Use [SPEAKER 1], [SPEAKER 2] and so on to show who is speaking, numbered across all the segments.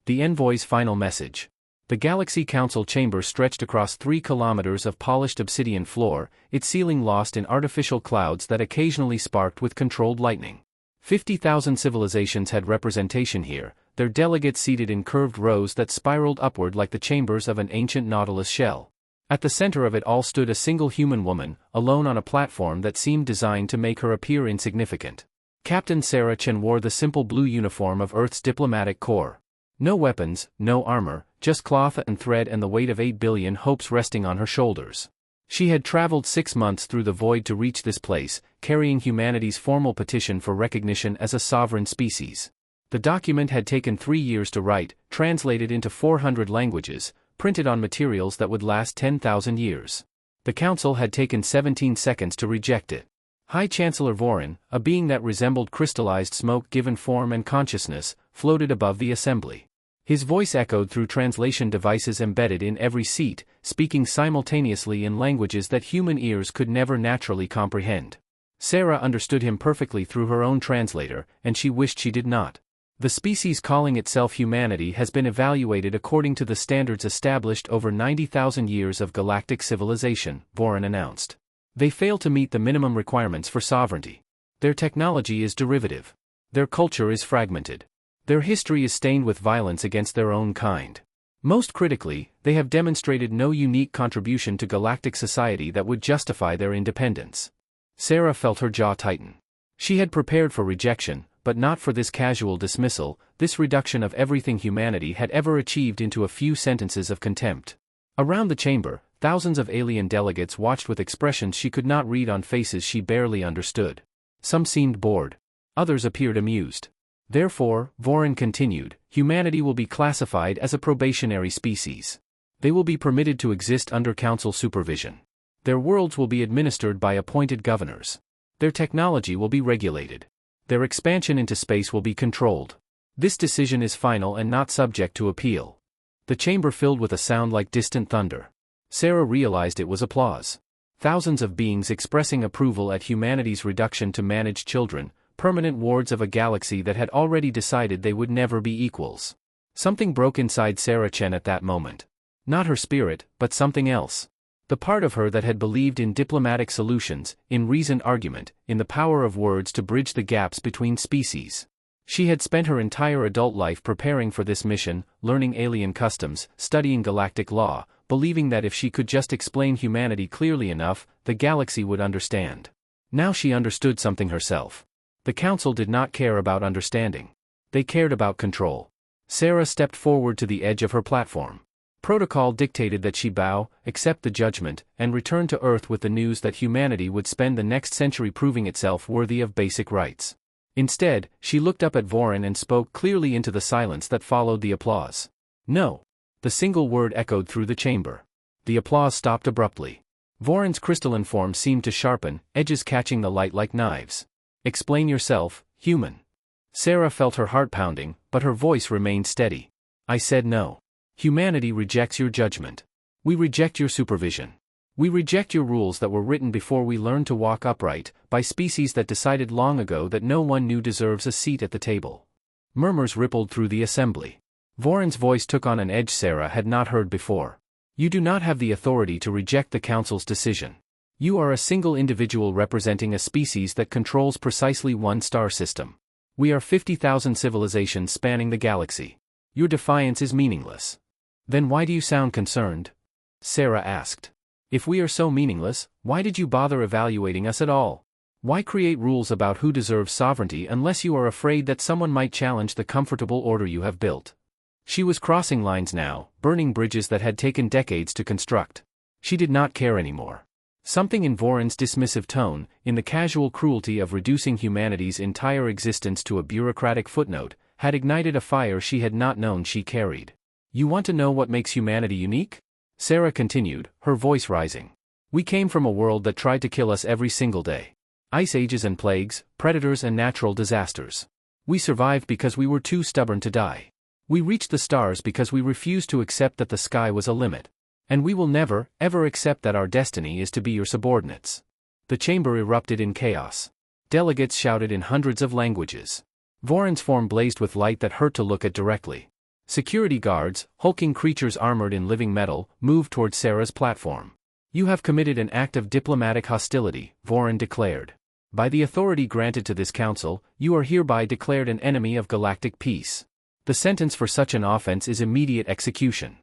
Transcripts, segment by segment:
[SPEAKER 1] The Envoy's final message. The Galaxy Council chamber stretched across 3 kilometers of polished obsidian floor, its ceiling lost in artificial clouds that occasionally sparked with controlled lightning. 50,000 civilizations had representation here, their delegates seated in curved rows that spiraled upward like the chambers of an ancient nautilus shell. At the center of it all stood a single human woman, alone on a platform that seemed designed to make her appear insignificant. Captain Sarah Chen wore the simple blue uniform of Earth's diplomatic corps. No weapons, no armor, just cloth and thread and the weight of 8 billion hopes resting on her shoulders. She had traveled 6 months through the void to reach this place, carrying humanity's formal petition for recognition as a sovereign species. The document had taken 3 years to write, translated into 400 languages, printed on materials that would last 10,000 years. The Council had taken 17 seconds to reject it. High Chancellor Vorin, a being that resembled crystallized smoke given form and consciousness, floated above the assembly. His voice echoed through translation devices embedded in every seat, speaking simultaneously in languages that human ears could never naturally comprehend. Sarah understood him perfectly through her own translator, and she wished she did not. The species calling itself humanity has been evaluated according to the standards established over 90,000 years of galactic civilization, Vorin announced. They fail to meet the minimum requirements for sovereignty. Their technology is derivative. Their culture is fragmented. Their history is stained with violence against their own kind. Most critically, they have demonstrated no unique contribution to galactic society that would justify their independence. Sarah felt her jaw tighten. She had prepared for rejection, but not for this casual dismissal, this reduction of everything humanity had ever achieved into a few sentences of contempt. Around the chamber, thousands of alien delegates watched with expressions she could not read on faces she barely understood. Some seemed bored. Others appeared amused. Therefore, Vorin continued, humanity will be classified as a probationary species. They will be permitted to exist under council supervision. Their worlds will be administered by appointed governors. Their technology will be regulated. Their expansion into space will be controlled. This decision is final and not subject to appeal. The chamber filled with a sound like distant thunder. Sarah realized it was applause. Thousands of beings expressing approval at humanity's reduction to manage children, permanent wards of a galaxy that had already decided they would never be equals. Something broke inside Sarah Chen at that moment. Not her spirit, but something else. The part of her that had believed in diplomatic solutions, in reasoned argument, in the power of words to bridge the gaps between species. She had spent her entire adult life preparing for this mission, learning alien customs, studying galactic law, believing that if she could just explain humanity clearly enough, the galaxy would understand. Now she understood something herself. The Council did not care about understanding. They cared about control. Sarah stepped forward to the edge of her platform. Protocol dictated that she bow, accept the judgment, and return to Earth with the news that humanity would spend the next century proving itself worthy of basic rights. Instead, she looked up at Vorin and spoke clearly into the silence that followed the applause. No. The single word echoed through the chamber. The applause stopped abruptly. Vorin's crystalline form seemed to sharpen, edges catching the light like knives. Explain yourself, human. Sarah felt her heart pounding, but her voice remained steady. I said no. Humanity rejects your judgment. We reject your supervision. We reject your rules that were written before we learned to walk upright, by species that decided long ago that no one new deserves a seat at the table. Murmurs rippled through the assembly. Vorin's voice took on an edge Sarah had not heard before. You do not have the authority to reject the Council's decision. You are a single individual representing a species that controls precisely one star system. We are 50,000 civilizations spanning the galaxy. Your defiance is meaningless. Then why do you sound concerned? Sarah asked. If we are so meaningless, why did you bother evaluating us at all? Why create rules about who deserves sovereignty unless you are afraid that someone might challenge the comfortable order you have built? She was crossing lines now, burning bridges that had taken decades to construct. She did not care anymore. Something in Vorin's dismissive tone, in the casual cruelty of reducing humanity's entire existence to a bureaucratic footnote, had ignited a fire she had not known she carried. You want to know what makes humanity unique? Sarah continued, her voice rising. We came from a world that tried to kill us every single day. Ice ages and plagues, predators and natural disasters. We survived because we were too stubborn to die. We reached the stars because we refused to accept that the sky was a limit. And we will never, ever accept that our destiny is to be your subordinates. The chamber erupted in chaos. Delegates shouted in hundreds of languages. Vorin's form blazed with light that hurt to look at directly. Security guards, hulking creatures armored in living metal, moved toward Sarah's platform. "You have committed an act of diplomatic hostility," Voron declared. "By the authority granted to this council, you are hereby declared an enemy of galactic peace. The sentence for such an offense is immediate execution."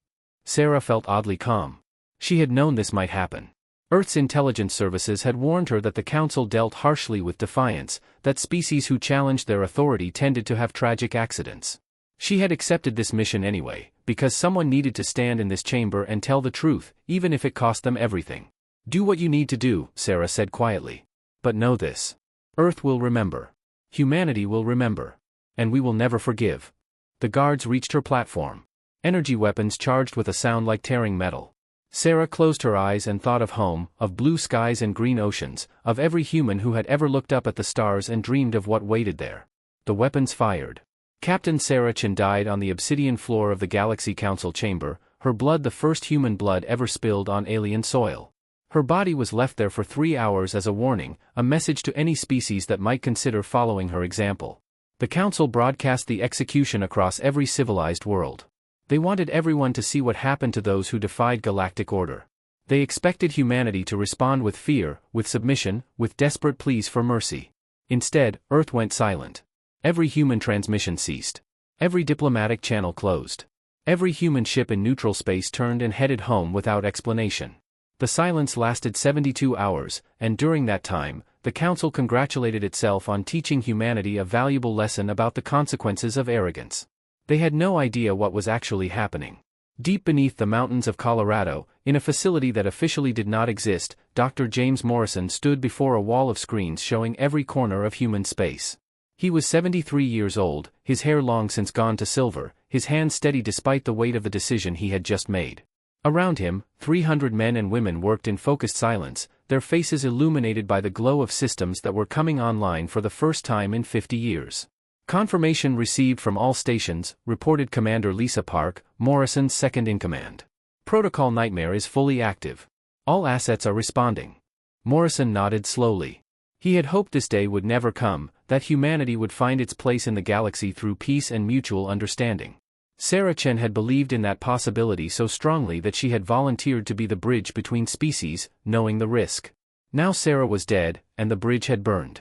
[SPEAKER 1] Sarah felt oddly calm. She had known this might happen. Earth's intelligence services had warned her that the council dealt harshly with defiance, that species who challenged their authority tended to have tragic accidents. She had accepted this mission anyway, because someone needed to stand in this chamber and tell the truth, even if it cost them everything. "Do what you need to do," Sarah said quietly. "But know this. Earth will remember. Humanity will remember. And we will never forgive." The guards reached her platform. Energy weapons charged with a sound like tearing metal. Sarah closed her eyes and thought of home, of blue skies and green oceans, of every human who had ever looked up at the stars and dreamed of what waited there. The weapons fired. Captain Sarah Chen died on the obsidian floor of the Galaxy Council chamber, her blood the first human blood ever spilled on alien soil. Her body was left there for 3 hours as a warning, a message to any species that might consider following her example. The Council broadcast the execution across every civilized world. They wanted everyone to see what happened to those who defied galactic order. They expected humanity to respond with fear, with submission, with desperate pleas for mercy. Instead, Earth went silent. Every human transmission ceased. Every diplomatic channel closed. Every human ship in neutral space turned and headed home without explanation. The silence lasted 72 hours, and during that time, the Council congratulated itself on teaching humanity a valuable lesson about the consequences of arrogance. They had no idea what was actually happening. Deep beneath the mountains of Colorado, in a facility that officially did not exist, Dr. James Morrison stood before a wall of screens showing every corner of human space. He was 73 years old, his hair long since gone to silver, his hands steady despite the weight of the decision he had just made. Around him, 300 men and women worked in focused silence, their faces illuminated by the glow of systems that were coming online for the first time in 50 years. "Confirmation received from all stations," reported Commander Lisa Park, Morrison's second-in-command. "Protocol Nightmare is fully active. All assets are responding." Morrison nodded slowly. He had hoped this day would never come, that humanity would find its place in the galaxy through peace and mutual understanding. Sarah Chen had believed in that possibility so strongly that she had volunteered to be the bridge between species, knowing the risk. Now Sarah was dead, and the bridge had burned.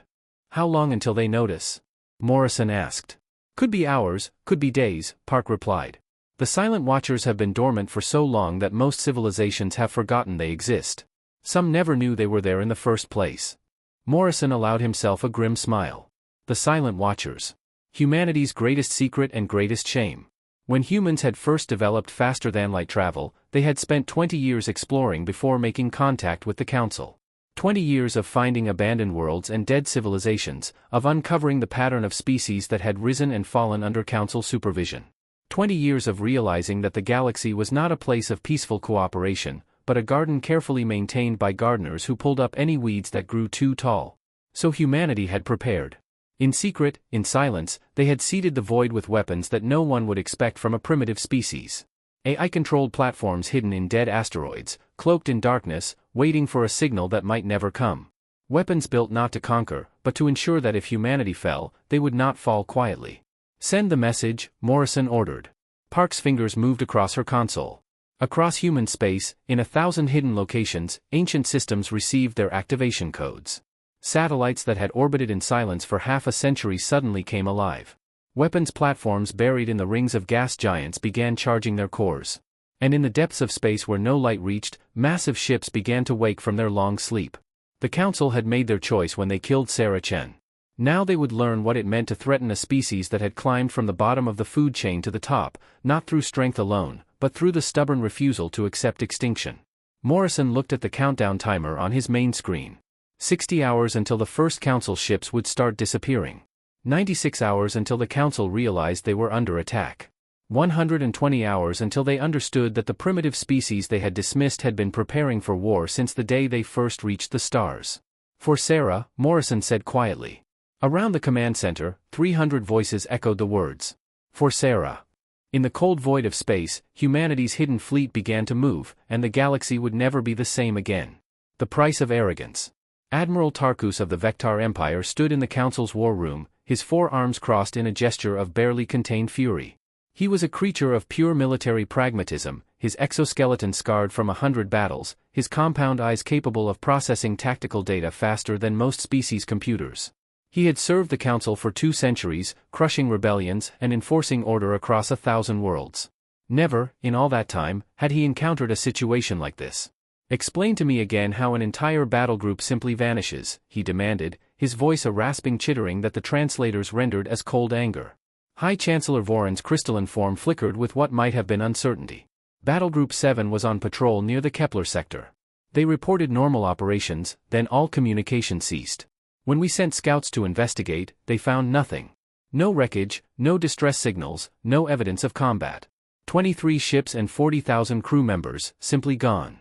[SPEAKER 1] "How long until they notice?" Morrison asked. "Could be hours, could be days," Park replied. "The Silent Watchers have been dormant for so long that most civilizations have forgotten they exist. Some never knew they were there in the first place." Morrison allowed himself a grim smile. The Silent Watchers. Humanity's greatest secret and greatest shame. When humans had first developed faster-than-light travel, they had spent 20 years exploring before making contact with the Council. 20 years of finding abandoned worlds and dead civilizations, of uncovering the pattern of species that had risen and fallen under Council supervision. 20 years of realizing that the galaxy was not a place of peaceful cooperation, but a garden carefully maintained by gardeners who pulled up any weeds that grew too tall. So humanity had prepared. In secret, in silence, they had seeded the void with weapons that no one would expect from a primitive species. AI-controlled platforms hidden in dead asteroids, cloaked in darkness, waiting for a signal that might never come. Weapons built not to conquer, but to ensure that if humanity fell, they would not fall quietly. "Send the message," Morrison ordered. Park's fingers moved across her console. Across human space, in 1,000 hidden locations, ancient systems received their activation codes. Satellites that had orbited in silence for half a century suddenly came alive. Weapons platforms buried in the rings of gas giants began charging their cores. And in the depths of space where no light reached, massive ships began to wake from their long sleep. The Council had made their choice when they killed Sarah Chen. Now they would learn what it meant to threaten a species that had climbed from the bottom of the food chain to the top, not through strength alone, but through the stubborn refusal to accept extinction. Morrison looked at the countdown timer on his main screen. 60 hours until the first Council ships would start disappearing. 96 hours until the Council realized they were under attack. 120 hours until they understood that the primitive species they had dismissed had been preparing for war since the day they first reached the stars. "For Sarah," Morrison said quietly. Around the command center, 300 voices echoed the words. "For Sarah." In the cold void of space, humanity's hidden fleet began to move, and the galaxy would never be the same again. The price of arrogance. Admiral Tarkus of the Vectar Empire stood in the Council's war room, his 4 arms crossed in a gesture of barely contained fury. He was a creature of pure military pragmatism, his exoskeleton scarred from 100 battles, his compound eyes capable of processing tactical data faster than most species' computers. He had served the Council for 2 centuries, crushing rebellions and enforcing order across 1,000 worlds. Never, in all that time, had he encountered a situation like this. "Explain to me again how an entire battle group simply vanishes," he demanded, his voice a rasping chittering that the translators rendered as cold anger. High Chancellor Voron's crystalline form flickered with what might have been uncertainty. Battlegroup 7 was on patrol near the Kepler sector. They reported normal operations, then all communication ceased. When we sent scouts to investigate, they found nothing. No wreckage, no distress signals, no evidence of combat. 23 ships and 40,000 crew members, simply gone.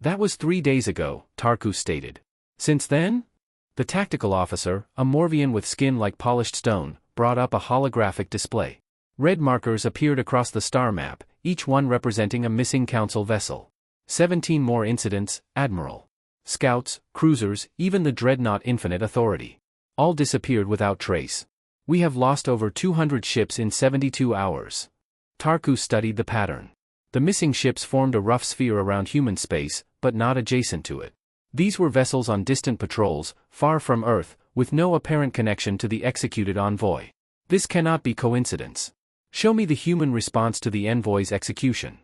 [SPEAKER 1] "That was 3 days ago," Tarkus stated. "Since then?" The tactical officer, a Morvian with skin like polished stone, brought up a holographic display. Red markers appeared across the star map, each one representing a missing Council vessel. 17 more incidents, Admiral. Scouts, cruisers, even the dreadnought Infinite Authority. All disappeared without trace. "We have lost over 200 ships in 72 hours. Tarkus studied the pattern. The missing ships formed a rough sphere around human space, but not adjacent to it. These were vessels on distant patrols, far from Earth, with no apparent connection to the executed Envoy. This cannot be coincidence. Show me the human response to the Envoy's execution."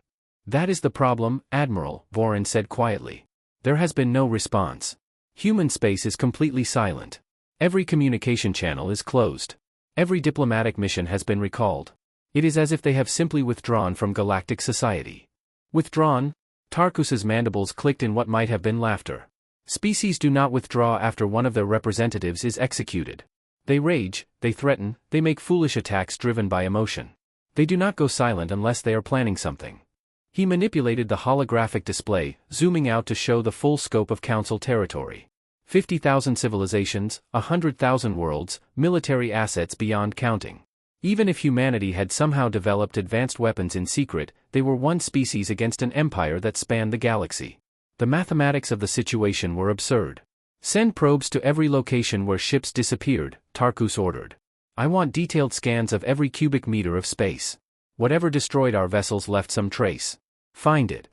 [SPEAKER 1] "That is the problem, Admiral," Voron said quietly. "There has been no response. Human space is completely silent. Every communication channel is closed. Every diplomatic mission has been recalled. It is as if they have simply withdrawn from galactic society." "Withdrawn?" Tarkus's mandibles clicked in what might have been laughter. "Species do not withdraw after one of their representatives is executed. They rage, they threaten, they make foolish attacks driven by emotion. They do not go silent unless they are planning something." He manipulated the holographic display, zooming out to show the full scope of Council territory. 50,000 civilizations, 100,000 worlds, military assets beyond counting. Even if humanity had somehow developed advanced weapons in secret, they were one species against an empire that spanned the galaxy. The mathematics of the situation were absurd. "Send probes to every location where ships disappeared," Tarkus ordered. "I want detailed scans of every cubic meter of space. Whatever destroyed our vessels left some trace. Find it."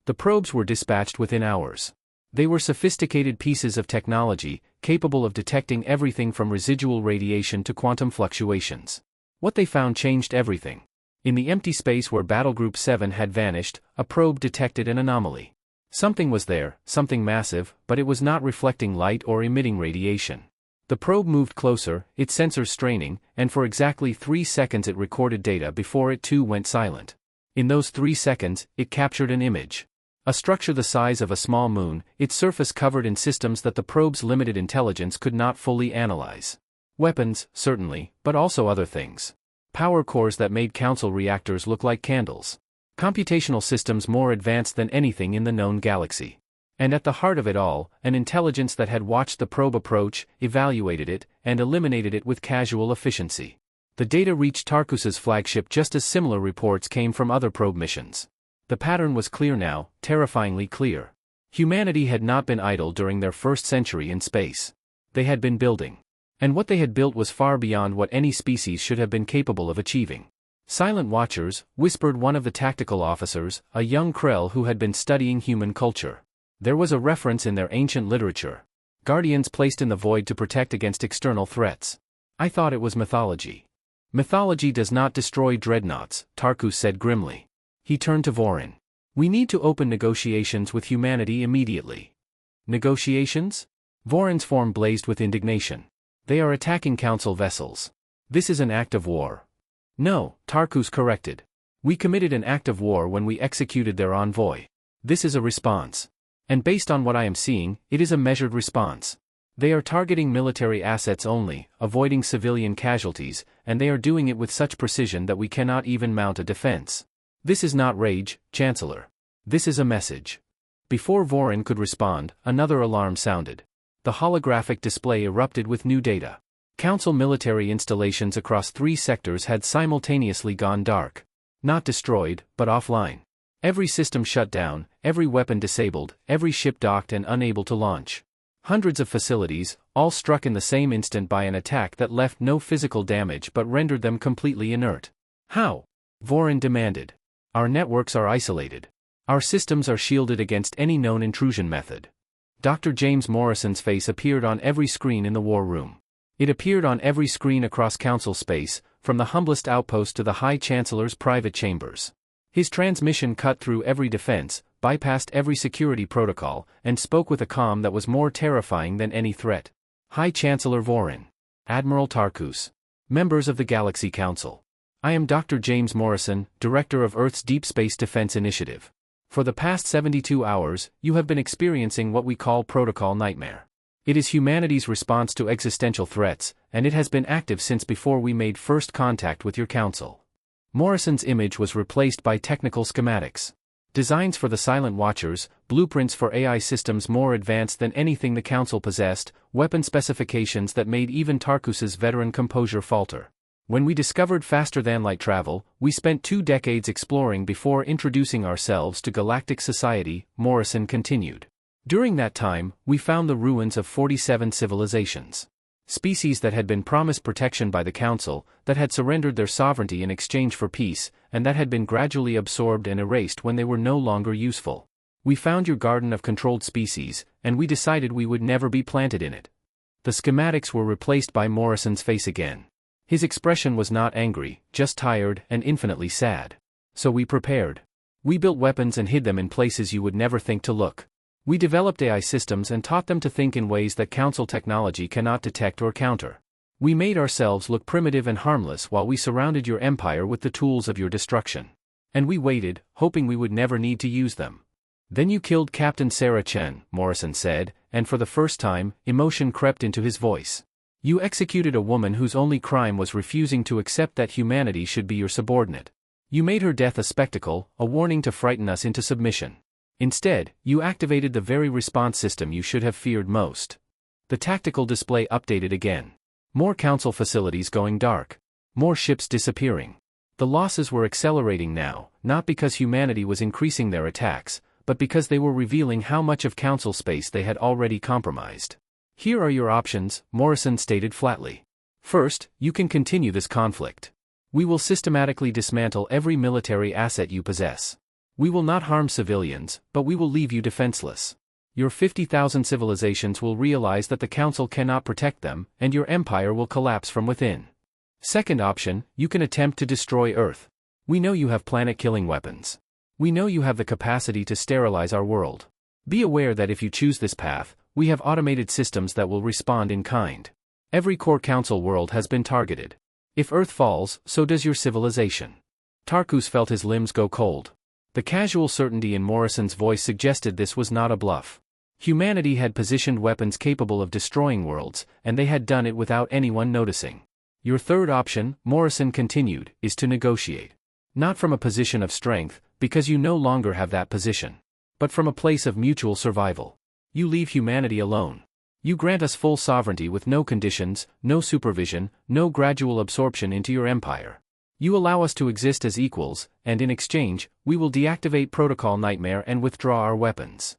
[SPEAKER 1] The probes were dispatched within hours. They were sophisticated pieces of technology, capable of detecting everything from residual radiation to quantum fluctuations. What they found changed everything. In the empty space where Battlegroup 7 had vanished, a probe detected an anomaly. Something was there, something massive, but it was not reflecting light or emitting radiation. The probe moved closer, its sensors straining, and for exactly 3 seconds it recorded data before it too went silent. In those 3 seconds, it captured an image. A structure the size of a small moon, its surface covered in systems that the probe's limited intelligence could not fully analyze. Weapons, certainly, but also other things. Power cores that made Council reactors look like candles. Computational systems more advanced than anything in the known galaxy. And at the heart of it all, an intelligence that had watched the probe approach, evaluated it, and eliminated it with casual efficiency. The data reached Tarkus's flagship just as similar reports came from other probe missions. The pattern was clear now, terrifyingly clear. Humanity had not been idle during their first century in space. They had been building. And what they had built was far beyond what any species should have been capable of achieving. "Silent Watchers," whispered one of the tactical officers, a young Krell who had been studying human culture. There was a reference in their ancient literature. Guardians placed in the void to protect against external threats. "I thought it was mythology." "Mythology does not destroy dreadnoughts," Tarkus said grimly. He turned to Voron. "We need to open negotiations with humanity immediately." "Negotiations?" Voron's form blazed with indignation. "They are attacking Council vessels. This is an act of war." "No," Tarkus corrected. "We committed an act of war when we executed their envoy. This is a response. And based on what I am seeing, it is a measured response. They are targeting military assets only, avoiding civilian casualties, and they are doing it with such precision that we cannot even mount a defense. This is not rage, Chancellor. This is a message." Before Voron could respond, another alarm sounded. The holographic display erupted with new data. Council military installations across 3 sectors had simultaneously gone dark. Not destroyed, but offline. Every system shut down, every weapon disabled, every ship docked and unable to launch. Hundreds of facilities, all struck in the same instant by an attack that left no physical damage but rendered them completely inert. "How?" Vorin demanded. Our networks are isolated. Our systems are shielded against any known intrusion method. Dr. James Morrison's face appeared on every screen in the war room. It appeared on every screen across Council space, from the humblest outpost to the High Chancellor's private chambers. His transmission cut through every defense, bypassed every security protocol, and spoke with a calm that was more terrifying than any threat. High Chancellor Vorin. Admiral Tarkus. Members of the Galaxy Council. I am Dr. James Morrison, Director of Earth's Deep Space Defense Initiative. For the past 72 hours, you have been experiencing what we call Protocol Nightmare. It is humanity's response to existential threats, and it has been active since before we made first contact with your council. Morrison's image was replaced by technical schematics. Designs for the Silent Watchers, blueprints for AI systems more advanced than anything the council possessed, weapon specifications that made even Tarkus's veteran composure falter. When we discovered faster-than-light travel, we spent 2 decades exploring before introducing ourselves to galactic society, Morrison continued. During that time, we found the ruins of 47 civilizations. Species that had been promised protection by the Council, that had surrendered their sovereignty in exchange for peace, and that had been gradually absorbed and erased when they were no longer useful. We found your garden of controlled species, and we decided we would never be planted in it. The schematics were replaced by Morrison's face again. His expression was not angry, just tired and infinitely sad. So we prepared. We built weapons and hid them in places you would never think to look. We developed AI systems and taught them to think in ways that Council technology cannot detect or counter. We made ourselves look primitive and harmless while we surrounded your empire with the tools of your destruction. And we waited, hoping we would never need to use them. Then you killed Captain Sarah Chen, Morrison said, and for the first time, emotion crept into his voice. You executed a woman whose only crime was refusing to accept that humanity should be your subordinate. You made her death a spectacle, a warning to frighten us into submission. Instead, you activated the very response system you should have feared most. The tactical display updated again. More Council facilities going dark. More ships disappearing. The losses were accelerating now, not because humanity was increasing their attacks, but because they were revealing how much of Council space they had already compromised. Here are your options, Morrison stated flatly. First, you can continue this conflict. We will systematically dismantle every military asset you possess. We will not harm civilians, but we will leave you defenseless. Your 50,000 civilizations will realize that the Council cannot protect them, and your empire will collapse from within. Second option, you can attempt to destroy Earth. We know you have planet-killing weapons. We know you have the capacity to sterilize our world. Be aware that if you choose this path, we have automated systems that will respond in kind. Every core Council world has been targeted. If Earth falls, so does your civilization. Tarkus felt his limbs go cold. The casual certainty in Morrison's voice suggested this was not a bluff. Humanity had positioned weapons capable of destroying worlds, and they had done it without anyone noticing. Your third option, Morrison continued, is to negotiate. Not from a position of strength, because you no longer have that position. But from a place of mutual survival. You leave humanity alone. You grant us full sovereignty with no conditions, no supervision, no gradual absorption into your empire. You allow us to exist as equals, and in exchange, we will deactivate Protocol Nightmare and withdraw our weapons.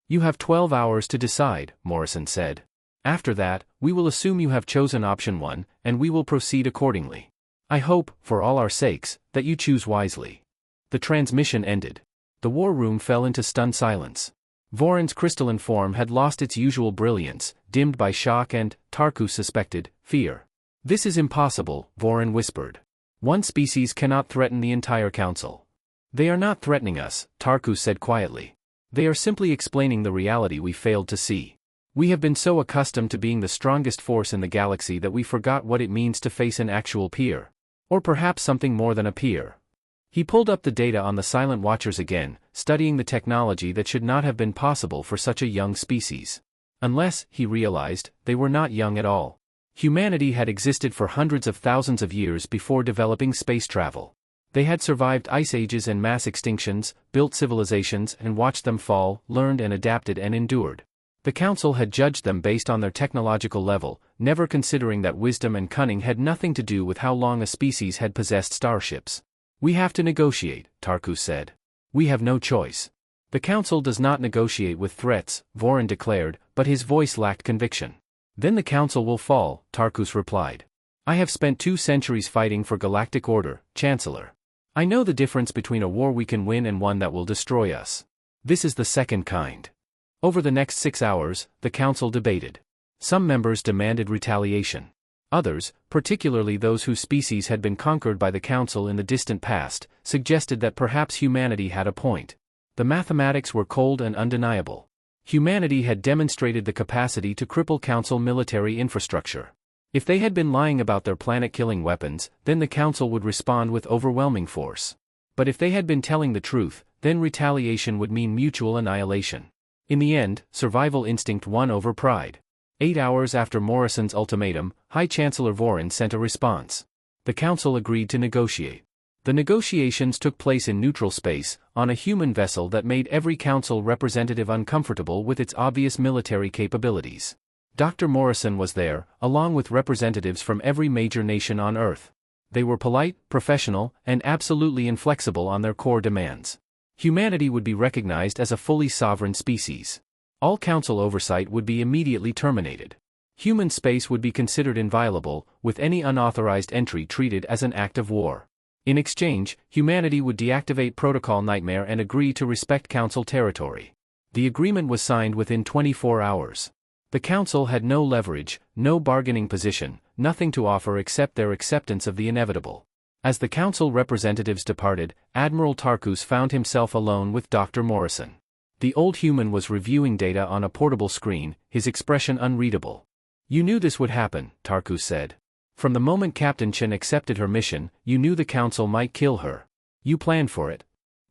[SPEAKER 1] You have 12 hours to decide, Morrison said. After that, we will assume you have chosen option 1, and we will proceed accordingly. I hope, for all our sakes, that you choose wisely. The transmission ended. The war room fell into stunned silence. Vorin's crystalline form had lost its usual brilliance, dimmed by shock and, Tarkus suspected, fear. This is impossible, Vorin whispered. One species cannot threaten the entire Council. They are not threatening us, Tarkus said quietly. They are simply explaining the reality we failed to see. We have been so accustomed to being the strongest force in the galaxy that we forgot what it means to face an actual peer. Or perhaps something more than a peer. He pulled up the data on the Silent Watchers again, studying the technology that should not have been possible for such a young species. Unless, he realized, they were not young at all. Humanity had existed for hundreds of thousands of years before developing space travel. They had survived ice ages and mass extinctions, built civilizations and watched them fall, learned and adapted and endured. The Council had judged them based on their technological level, never considering that wisdom and cunning had nothing to do with how long a species had possessed starships. We have to negotiate, Tarkus said. We have no choice. The Council does not negotiate with threats, Vorin declared, but his voice lacked conviction. Then the Council will fall, Tarkus replied. I have spent 2 centuries fighting for galactic order, Chancellor. I know the difference between a war we can win and one that will destroy us. This is the second kind. Over the next 6 hours, the council debated. Some members demanded retaliation. Others, particularly those whose species had been conquered by the council in the distant past, suggested that perhaps humanity had a point. The mathematics were cold and undeniable. Humanity had demonstrated the capacity to cripple council military infrastructure. If they had been lying about their planet-killing weapons, then the council would respond with overwhelming force. But if they had been telling the truth, then retaliation would mean mutual annihilation. In the end, survival instinct won over pride. 8 hours after Morrison's ultimatum, High Chancellor Vorin sent a response. The council agreed to negotiate. The negotiations took place in neutral space, on a human vessel that made every council representative uncomfortable with its obvious military capabilities. Dr. Morrison was there, along with representatives from every major nation on Earth. They were polite, professional, and absolutely inflexible on their core demands. Humanity would be recognized as a fully sovereign species. All council oversight would be immediately terminated. Human space would be considered inviolable, with any unauthorized entry treated as an act of war. In exchange, humanity would deactivate Protocol Nightmare and agree to respect council territory. The agreement was signed within 24 hours. The council had no leverage, no bargaining position, nothing to offer except their acceptance of the inevitable. As the council representatives departed, Admiral Tarkus found himself alone with Dr. Morrison. The old human was reviewing data on a portable screen, his expression unreadable. "You knew this would happen," Tarkus said. "From the moment Captain Chen accepted her mission, you knew the council might kill her. You planned for it."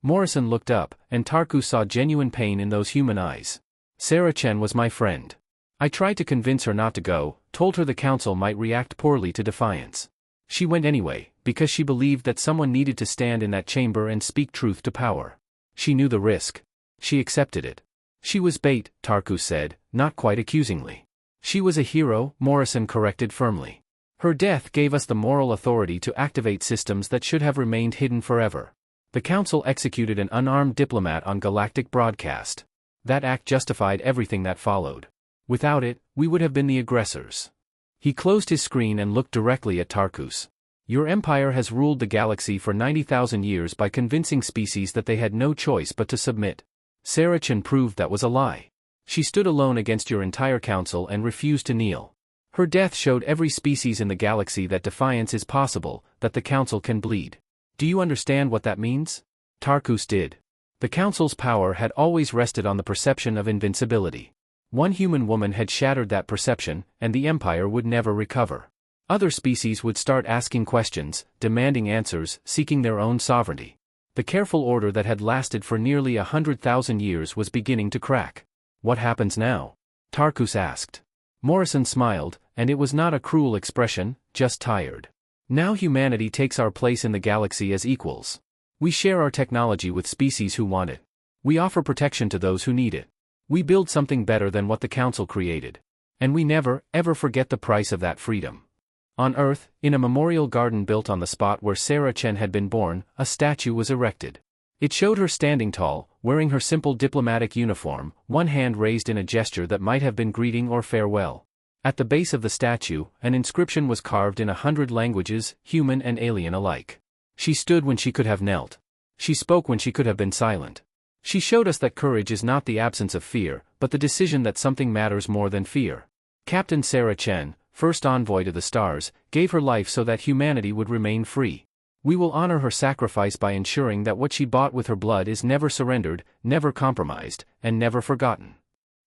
[SPEAKER 1] Morrison looked up, and Tarkus saw genuine pain in those human eyes. "Sarah Chen was my friend. I tried to convince her not to go, told her the council might react poorly to defiance. She went anyway, because she believed that someone needed to stand in that chamber and speak truth to power. She knew the risk. She accepted it." "She was bait," Tarkus said, not quite accusingly. "She was a hero," Morrison corrected firmly. "Her death gave us the moral authority to activate systems that should have remained hidden forever. The council executed an unarmed diplomat on galactic broadcast. That act justified everything that followed. Without it, we would have been the aggressors." He closed his screen and looked directly at Tarkus. "Your empire has ruled the galaxy for 90,000 years by convincing species that they had no choice but to submit. Sarah Chen proved that was a lie. She stood alone against your entire council and refused to kneel. Her death showed every species in the galaxy that defiance is possible, that the council can bleed. Do you understand what that means?" Tarkus did. The council's power had always rested on the perception of invincibility. One human woman had shattered that perception, and the empire would never recover. Other species would start asking questions, demanding answers, seeking their own sovereignty. The careful order that had lasted for nearly 100,000 years was beginning to crack. "What happens now?" Tarkus asked. Morrison smiled, and it was not a cruel expression, just tired. "Now humanity takes our place in the galaxy as equals. We share our technology with species who want it. We offer protection to those who need it. We build something better than what the council created. And we never, ever forget the price of that freedom." On Earth, in a memorial garden built on the spot where Sarah Chen had been born, a statue was erected. It showed her standing tall, wearing her simple diplomatic uniform, one hand raised in a gesture that might have been greeting or farewell. At the base of the statue, an inscription was carved in 100 languages, human and alien alike. She stood when she could have knelt. She spoke when she could have been silent. She showed us that courage is not the absence of fear, but the decision that something matters more than fear. Captain Sarah Chen, first envoy to the stars, gave her life so that humanity would remain free. We will honor her sacrifice by ensuring that what she bought with her blood is never surrendered, never compromised, and never forgotten.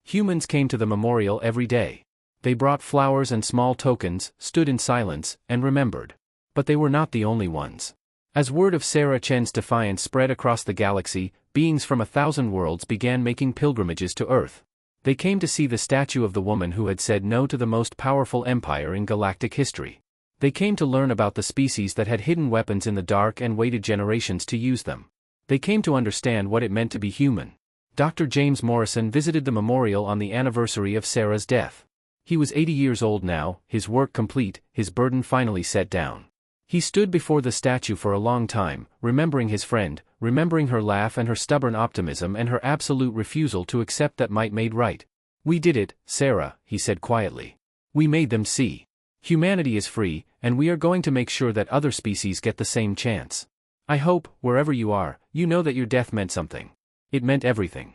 [SPEAKER 1] Humans came to the memorial every day. They brought flowers and small tokens, stood in silence, and remembered. But they were not the only ones. As word of Sarah Chen's defiance spread across the galaxy, beings from 1,000 worlds began making pilgrimages to Earth. They came to see the statue of the woman who had said no to the most powerful empire in galactic history. They came to learn about the species that had hidden weapons in the dark and waited generations to use them. They came to understand what it meant to be human. Dr. James Morrison visited the memorial on the anniversary of Sarah's death. He was 80 years old now, his work complete, his burden finally set down. He stood before the statue for a long time, remembering his friend, remembering her laugh and her stubborn optimism and her absolute refusal to accept that might made right. "We did it, Sarah," he said quietly. "We made them see. Humanity is free, and we are going to make sure that other species get the same chance." I hope, wherever you are, you know that your death meant something. It meant everything.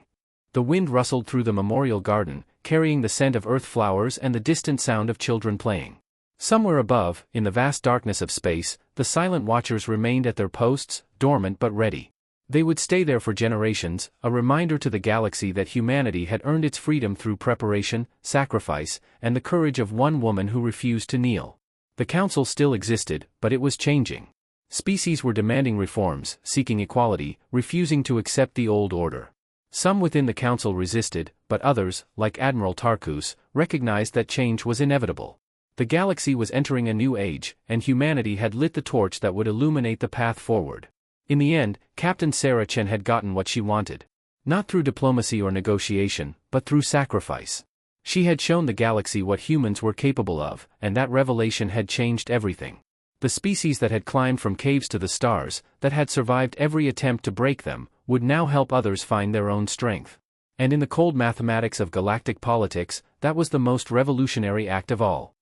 [SPEAKER 1] The wind rustled through the memorial garden, carrying the scent of earth flowers and the distant sound of children playing. Somewhere above, in the vast darkness of space, the silent watchers remained at their posts, dormant but ready. They would stay there for generations, a reminder to the galaxy that humanity had earned its freedom through preparation, sacrifice, and the courage of one woman who refused to kneel. The council still existed, but it was changing. Species were demanding reforms, seeking equality, refusing to accept the old order. Some within the council resisted, but others, like Admiral Tarkus, recognized that change was inevitable. The galaxy was entering a new age, and humanity had lit the torch that would illuminate the path forward. In the end, Captain Sarah Chen had gotten what she wanted. Not through diplomacy or negotiation, but through sacrifice. She had shown the galaxy what humans were capable of, and that revelation had changed everything. The species that had climbed from caves to the stars, that had survived every attempt to break them, would now help others find their own strength. And in the cold mathematics of galactic politics, that was the most revolutionary act of all.